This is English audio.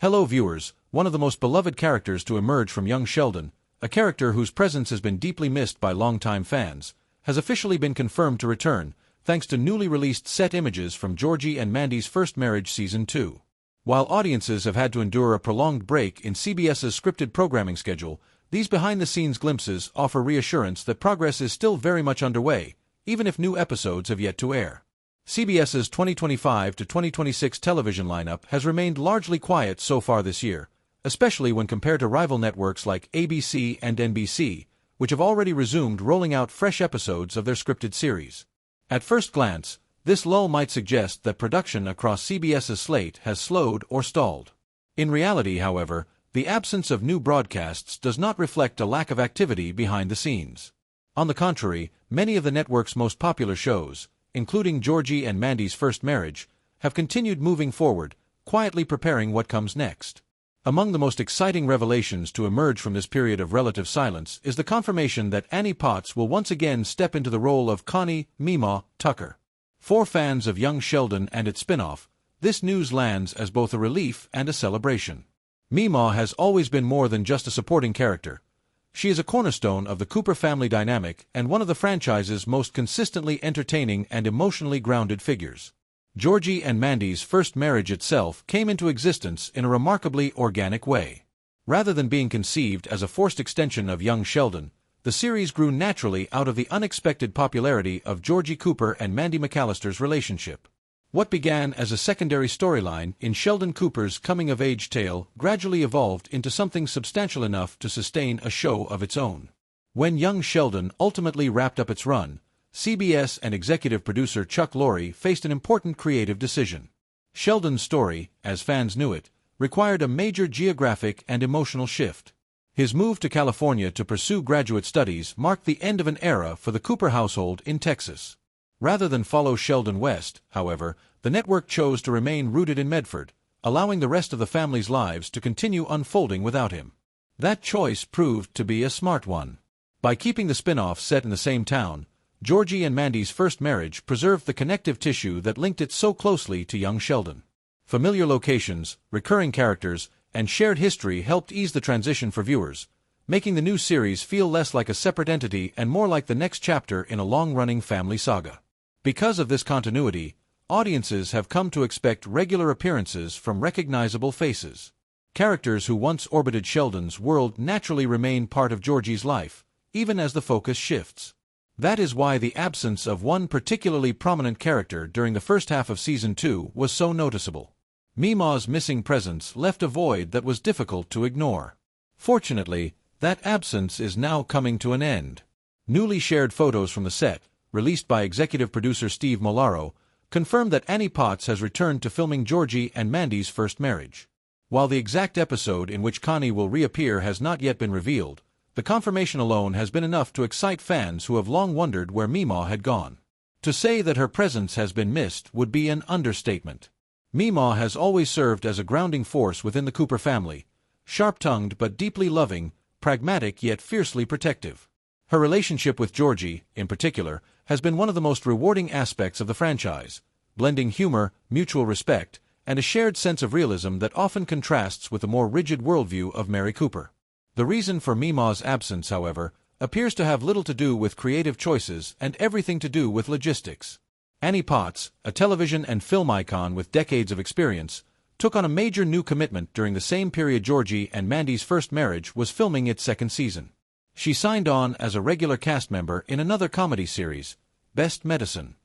Hello viewers, one of the most beloved characters to emerge from young Sheldon, a character whose presence has been deeply missed by longtime fans, has officially been confirmed to return, thanks to newly released set images from Georgie and Mandy's First Marriage Season 2. While audiences have had to endure a prolonged break in CBS's scripted programming schedule, these behind-the-scenes glimpses offer reassurance that progress is still very much underway, even if new episodes have yet to air. CBS's 2025 to 2026 television lineup has remained largely quiet so far this year, especially when compared to rival networks like ABC and NBC, which have already resumed rolling out fresh episodes of their scripted series. At first glance, this lull might suggest that production across CBS's slate has slowed or stalled. In reality, however, the absence of new broadcasts does not reflect a lack of activity behind the scenes. On the contrary, many of the network's most popular shows, including Georgie and Mandy's First Marriage, have continued moving forward, quietly preparing what comes next. Among the most exciting revelations to emerge from this period of relative silence is the confirmation that Annie Potts will once again step into the role of Connie, Meemaw, Tucker. For fans of young Sheldon and its spin-off, this news lands as both a relief and a celebration. Meemaw has always been more than just a supporting character. She is a cornerstone of the Cooper family dynamic and one of the franchise's most consistently entertaining and emotionally grounded figures. Georgie and Mandy's First Marriage itself came into existence in a remarkably organic way. Rather than being conceived as a forced extension of young Sheldon, the series grew naturally out of the unexpected popularity of Georgie Cooper and Mandy McAllister's relationship. What began as a secondary storyline in Sheldon Cooper's coming-of-age tale gradually evolved into something substantial enough to sustain a show of its own. When young Sheldon ultimately wrapped up its run, CBS and executive producer Chuck Lorre faced an important creative decision. Sheldon's story, as fans knew it, required a major geographic and emotional shift. His move to California to pursue graduate studies marked the end of an era for the Cooper household in Texas. Rather than follow Sheldon west, however, the network chose to remain rooted in Medford, allowing the rest of the family's lives to continue unfolding without him. That choice proved to be a smart one. By keeping the spin-off set in the same town, Georgie and Mandy's First Marriage preserved the connective tissue that linked it so closely to young Sheldon. Familiar locations, recurring characters, and shared history helped ease the transition for viewers, making the new series feel less like a separate entity and more like the next chapter in a long-running family saga. Because of this continuity, audiences have come to expect regular appearances from recognizable faces. Characters who once orbited Sheldon's world naturally remain part of Georgie's life, even as the focus shifts. That is why the absence of one particularly prominent character during the first half of Season 2 was so noticeable. Meemaw's missing presence left a void that was difficult to ignore. Fortunately, that absence is now coming to an end. Newly shared photos from the set, released by executive producer Steve Molaro, confirmed that Annie Potts has returned to filming Georgie and Mandy's First Marriage. While the exact episode in which Connie will reappear has not yet been revealed, the confirmation alone has been enough to excite fans who have long wondered where Meemaw had gone. To say that her presence has been missed would be an understatement. Meemaw has always served as a grounding force within the Cooper family, sharp-tongued but deeply loving, pragmatic yet fiercely protective. Her relationship with Georgie, in particular, has been one of the most rewarding aspects of the franchise, blending humor, mutual respect, and a shared sense of realism that often contrasts with the more rigid worldview of Mary Cooper. The reason for Meemaw's absence, however, appears to have little to do with creative choices and everything to do with logistics. Annie Potts, a television and film icon with decades of experience, took on a major new commitment during the same period Georgie and Mandy's First Marriage was filming its second season. She signed on as a regular cast member in another comedy series, Best Medicine.